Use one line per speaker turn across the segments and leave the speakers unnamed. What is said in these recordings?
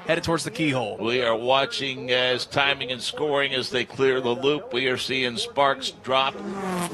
headed towards the keyhole.
We are watching as timing and scoring as they clear the loop. We are seeing Sparks drop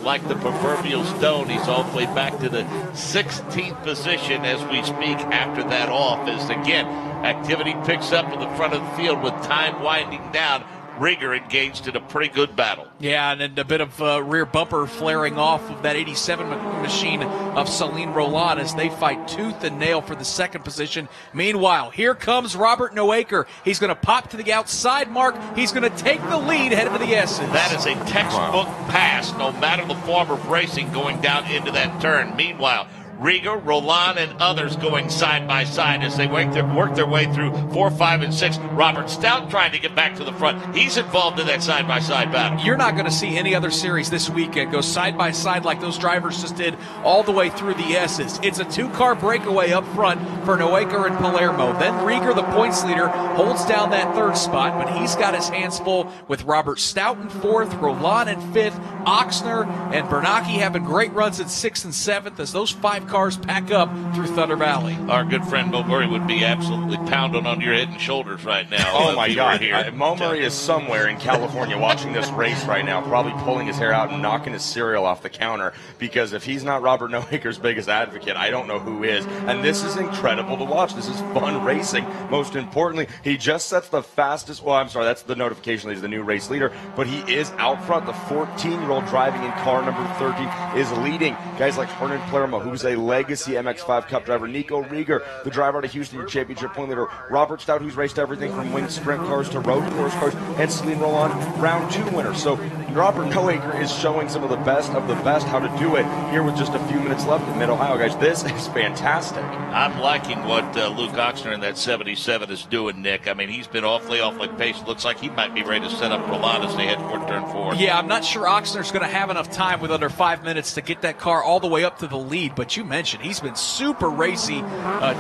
like the proverbial stone. He's all the way back to the 16th position as we speak after that off. As again, activity picks up in the front of the field with time winding down. Rieger engaged in a pretty good battle.
Yeah, and then a bit of rear bumper flaring off of that 87 machine of Celine Roland as they fight tooth and nail for the second position. Meanwhile, here comes Robert Noaker. He's going to pop to the outside mark. He's going to take the lead headed to the S's.
That is a textbook pass, no matter the form of racing, going down into that turn. Meanwhile, Rieger, Roland, and others going side by side as they work their way through 4, 5, and 6. Robert Stout trying to get back to the front. He's involved in that side-by-side battle.
You're not going to see any other series this weekend go side-by-side like those drivers just did all the way through the S's. It's a two-car breakaway up front for Noaker and Palermo. Then Rieger, the points leader, holds down that third spot, but he's got his hands full with Robert Stout in fourth, Roland in fifth, Oxner and Bernacchi having great runs at sixth and seventh as those 5 cars pack up through Thunder Valley.
Our good friend Mo Murray would be absolutely pounding on your head and shoulders right now.
Oh my God. Mo Murray is somewhere in California watching this race right now, probably pulling his hair out and knocking his cereal off the counter, because if he's not Robert Noaker's biggest advocate, I don't know who is. And this is incredible to watch. This is fun racing. Most importantly, he just sets the fastest, well, I'm sorry, that's the notification that he's the new race leader, but he is out front. The 14-year-old driving in car number 13 is leading. Guys like Hernan Palermo, who's a legacy MX-5 Cup driver, Nico Rieger, the driver out of Houston, your championship point leader, Robert Stout, who's raced everything from winged sprint cars to road course cars, and Celine Roland, round 2 winner. So Robert Noaker is showing some of the best how to do it here with just a few minutes left in Mid-Ohio, guys. This is fantastic.
I'm liking what Luke Oxner in that 77 is doing, Nick. I mean, he's been awfully patient. Looks like he might be ready to set up Roland as they head toward turn 4.
Yeah, I'm not sure Oxner's going to have enough time with under 5 minutes to get that car all the way up to the lead, but you mentioned he's been super racy,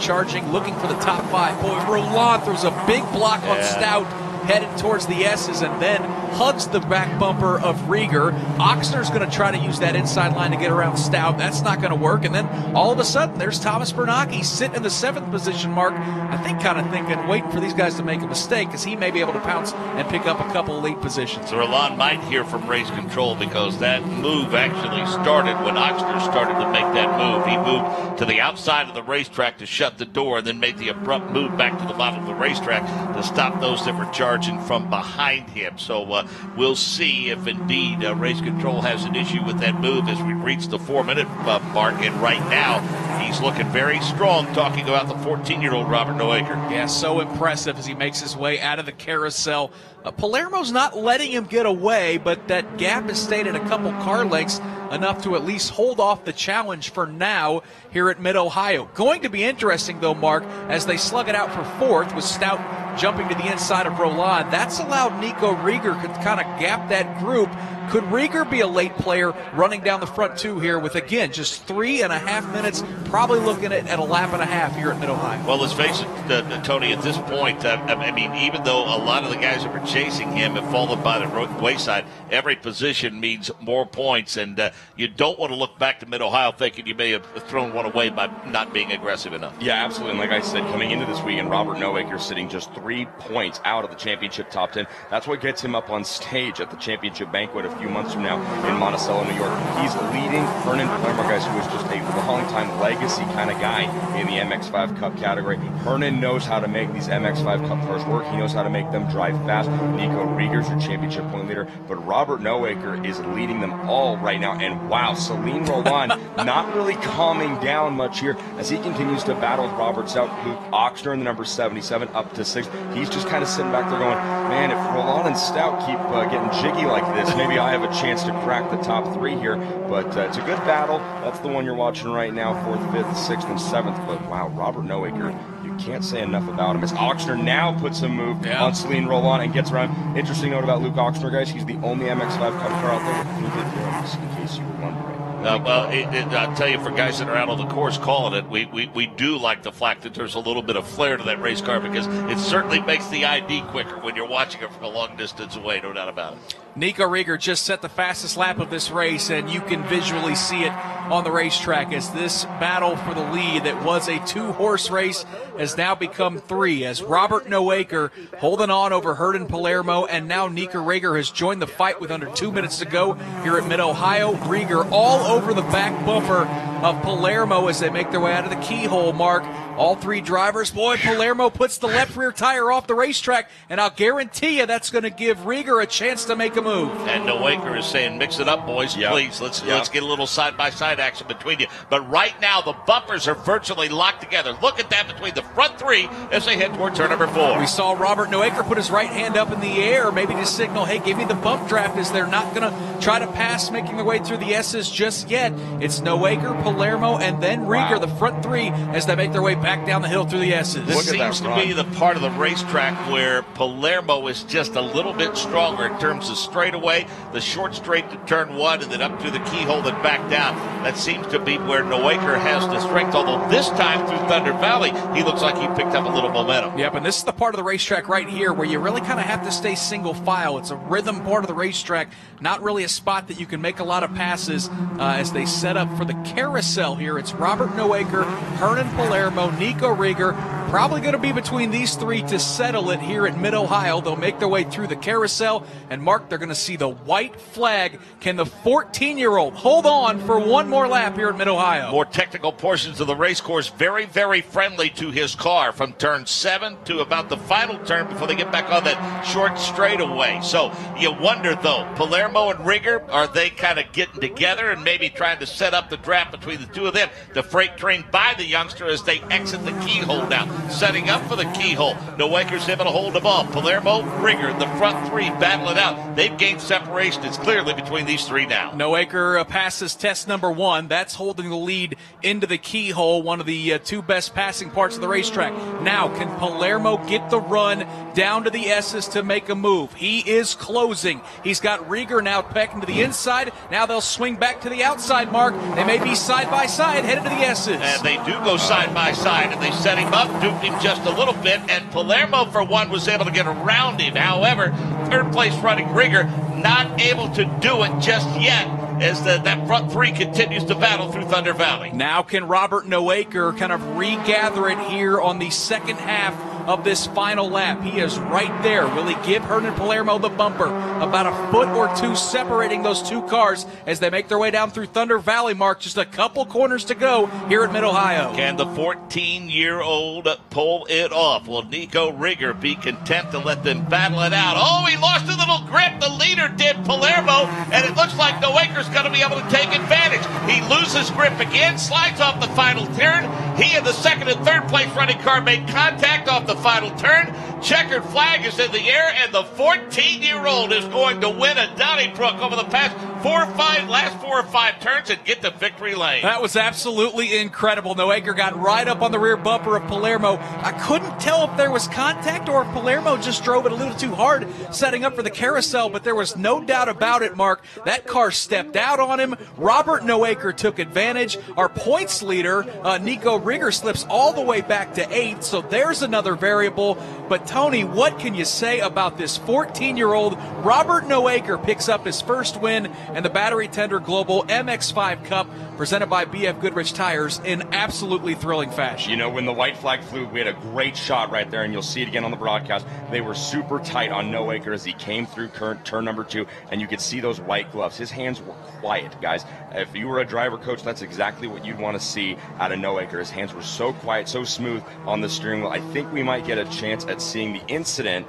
charging, looking for the top 5. Boy, Roland throws a big block on Stout, headed towards the S's, and then hugs the back bumper of Rieger. Oxner's going to try to use that inside line to get around Stout. That's not going to work. And then all of a sudden, there's Thomas Bernacchi sitting in the 7th position mark. I think kind of thinking, waiting for these guys to make a mistake because he may be able to pounce and pick up a couple of lead positions.
So Roland might hear from race control because that move actually started when Oxner started to make that move. He moved to the outside of the racetrack to shut the door and then made the abrupt move back to the bottom of the racetrack to stop those that were charging from behind him. So we'll see if indeed race control has an issue with that move as we reach the 4-minute mark. And right now, he's looking very strong, talking about the 14-year-old Robert Noaker.
Yeah, so impressive as he makes his way out of the carousel. Palermo's not letting him get away, but that gap has stayed at a couple car lengths, enough to at least hold off the challenge for now here at Mid-Ohio. Going to be interesting, though, Mark, as they slug it out for 4th with Stout jumping to the inside of Roland. That's allowed Nico Rieger to kind of gap that group. Could Rieger be a late player running down the front 2 here with, again, just 3.5 minutes, probably looking at a lap and a half here at Mid-Ohio?
Well, let's face it, Tony, at this point, I mean, even though a lot of the guys that were chasing him have fallen by the wayside, every position means more points, and you don't want to look back to Mid-Ohio thinking you may have thrown one away by not being aggressive enough.
Yeah, absolutely. And like I said, coming into this weekend, Robert Noaker sitting just 3 points out of the championship top 10. That's what gets him up on stage at the championship banquet a few months from now in Monticello, New York. He's leading Hernan Palermo, guys, who is just a long-time legacy kind of guy in the MX-5 Cup category. Hernan knows how to make these MX-5 Cup cars work. He knows how to make them drive fast. Nico Rieger's your championship point leader, but Robert Noaker is leading them all right now. And wow, Celine Roland not really calming down much here as he continues to battle with Robert Stout, Luke Oxner in the number 77 up to 6th. He's just kind of sitting back there going, man, if Roland and Stout keep getting jiggy like this, maybe I have a chance to crack the top 3 here. But it's a good battle. That's the one you're watching right now, 4th, 5th, 6th, and 7th. But wow, Robert Noaker, you can't say enough about him. As Oxner now puts a move on Celine Roland and gets around. Interesting note about Luke Oxner, guys, he's the only MX-5 Cup car out there with heated rims, in case you were wondering.
I'll tell you, for guys that are out on the course calling it, we do like the fact that there's a little bit of flair to that race car because it certainly makes the ID quicker when you're watching it from a long distance away, no doubt about it.
Nico Rieger just set the fastest lap of this race, and you can visually see it on the racetrack as this battle for the lead that was a 2-horse race has now become 3, as Robert Noaker holding on over Hernan Palermo, and now Nico Rieger has joined the fight with under 2 minutes to go here at Mid-Ohio. Rieger all over the back bumper of Palermo as they make their way out of the keyhole, Mark. All 3 drivers. Boy, Palermo puts the left rear tire off the racetrack, and I'll guarantee you that's going to give Rieger a chance to make a move.
And Noaker is saying, mix it up, boys, please. Let's get a little side-by-side action between you. But right now, the bumpers are virtually locked together. Look at that between the front 3 as they head toward turn number 4.
We saw Robert Noaker put his right hand up in the air, maybe to signal, hey, give me the bump draft, as they're not going to try to pass making their way through the S's just yet. It's Noaker, Palermo, and then Rieger, the front 3, as they make their way back down the hill through the S's.
This seems to be the part of the racetrack where Palermo is just a little bit stronger in terms of straightaway, the short straight to turn 1, and then up through the keyhole and back down. That seems to be where Noaker has the strength, although this time through Thunder Valley, he looks like he picked up a little momentum.
Yep, and this is the part of the racetrack right here where you really kind of have to stay single file. It's a rhythm part of the racetrack, not really a spot that you can make a lot of passes as they set up for the carousel here. It's Robert Noaker, Hernan Palermo, Nico Rieger, probably going to be between these 3 to settle it here at Mid-Ohio. They'll make their way through the carousel, and Mark, they're going to see the white flag. Can the 14-year-old hold on for one more lap here at Mid-Ohio?
More technical portions of the race course, very, very friendly to his car from turn 7 to about the final turn before they get back on that short straightaway. So you wonder, though, Palermo and Rieger, are they kind of getting together and maybe trying to set up the draft between the 2 of them? The freight train by the youngster as they exit the keyhole now. Setting up for the keyhole. Noaker's able to hold the ball. Palermo, Rieger, the front 3 battle it out. They've gained separation. It's clearly between these 3 now.
Noaker passes test number 1. That's holding the lead into the keyhole, one of the 2 best passing parts of the racetrack. Now, can Palermo get the run down to the S's to make a move? He is closing. He's got Rieger now pecking to the inside. Now they'll swing back to the outside, Mark. They may be side by side headed to the S's.
And they do go side by side, and they set him up, duped him just a little bit, and Palermo, for one, was able to get around him. However, third place running Rieger not able to do it just yet as that front 3 continues to battle through Thunder Valley.
Now can Robert Noaker kind of regather it here on the second half of this final lap? He is right there. Will he give Hernan Palermo the bumper? About a foot or 2 separating those 2 cars as they make their way down through Thunder Valley, Mark. Just a couple corners to go here at Mid-Ohio.
Can the 14-year-old pull it off? Will Nico Rieger be content to let them battle it out? Oh, he lost a little grip. The leader did, Palermo, and it looks like Noaker's going to be able to take advantage. He loses grip again, slides off the final turn. He and the second and third place running car made contact off the final turn. Checkered flag is in the air, and the 14-year-old is going to win at Donnybrook over the last 4 or 5 turns and get the victory lane.
That was absolutely incredible. Noaker got right up on the rear bumper of Palermo. I couldn't tell if there was contact or if Palermo just drove it a little too hard setting up for the carousel, but there was no doubt about it, Mark. That car stepped out on him. Robert Noaker took advantage. Our points leader, Nico Rieger, slips all the way back to 8th, so there's another variable. But Tony, what can you say about this 14-year-old? Robert Noaker picks up his first win and the Battery Tender Global MX-5 Cup presented by BF Goodrich Tires in absolutely thrilling fashion.
You know, when the white flag flew, we had a great shot right there, and you'll see it again on the broadcast. They were super tight on Noaker as he came through turn number 2, and you could see those white gloves. His hands were quiet, guys. If you were a driver coach, that's exactly what you'd want to see out of Noaker. His hands were so quiet, so smooth on the steering wheel. I think we might get a chance at seeing the incident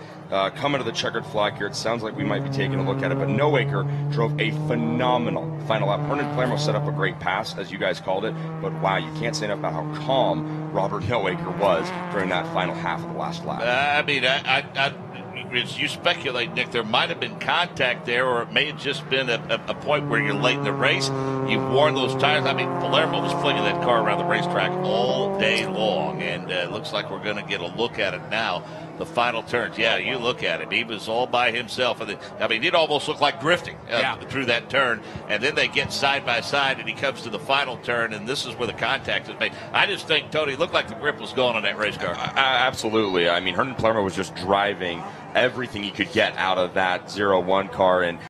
coming to the checkered flag here. It sounds like we might be taking a look at it, but Noaker drove a phenomenal final lap. Hernan Palermo set up a great pass, as you guys called it, but wow, you can't say enough about how calm Robert Noaker was during that final half of the last lap.
As you speculate, Nick, there might have been contact there, or it may have just been a point where you're late in the race. You've worn those tires. I mean, Palermo was flinging that car around the racetrack all day long, and it looks like we're going to get a look at it now. The final turns, yeah, you look at him. He was all by himself. I mean, it almost looked like drifting through that turn, and then they get side by side, and he comes to the final turn, and this is where the contact is made. I just think, Tony, it looked like the grip was gone on that race car.
Absolutely. I mean, Hernan Palermo was just driving everything he could get out of that 0-1 car, and